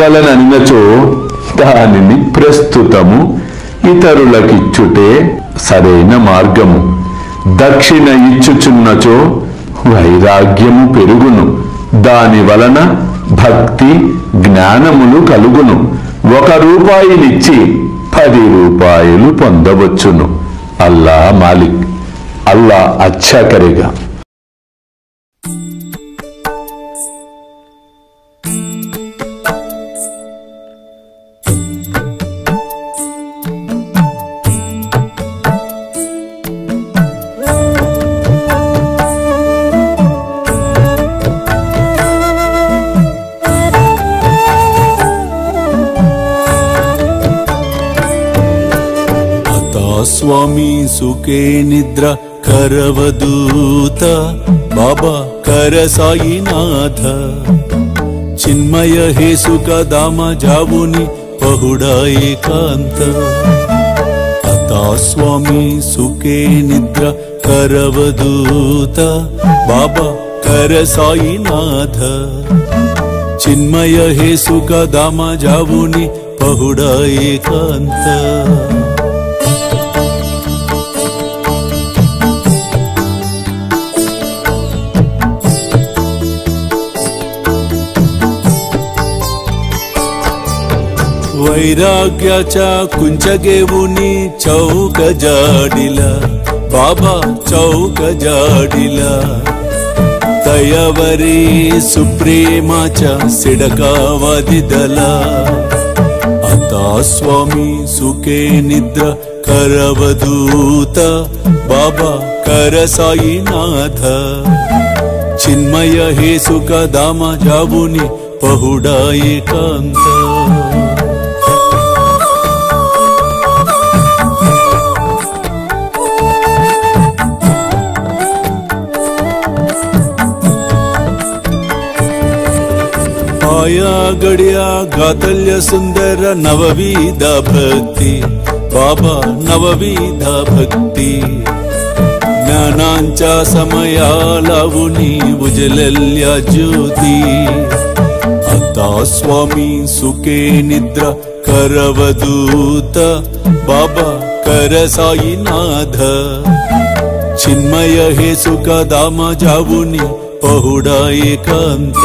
ఇవ్వవలననినచో దానిని ప్రస్తుతము ఇతరులకిచ్చుటే సరైన మార్గము. దక్షిణ ఇచ్చుచున్నచో వైరాగ్యము పెరుగును. దాని వలన భక్తి జ్ఞానములు కలుగును. 1 రూపాయినిచ్చి 10 రూపాయలు పొందవచ్చును. అల్లా మాలిక్, అల్లా అచ్చా కరేగా. स्वामी सुखे निद्रा करवदूत बाबा कर साईनाथ चिन्मय हे सुख दाम जावुनि पहुडा एकांत अता स्वामी सुखे निद्रा करवदूत बाबा कर साईनाथ चिन्मय हे सुख दाम जावुनि पहुडा एकांत वैराग्याच्या कुंचगेवुनी चौक जाडिला बाबा चौक जाडिला दयावरी सुप्रेमाच्या सिडकावादिदला आता स्वामी सुखे निद्रा करवदूत बाबा कर साईनाथ चिन्मय हे सुख दाम जावुनि पहुडा एकांत आया गड्या गातल्य सुंदर नवविध भक्ति बाबा नवविध भक्ति ज्ञानांच्या समया लावुनी उजलल्या ज्योती आता स्वामी सुखे निद्रा करवदूत बाबा कर साईनाथ चिन्मय हे सुख दाम जावुनि पहुडा एकांत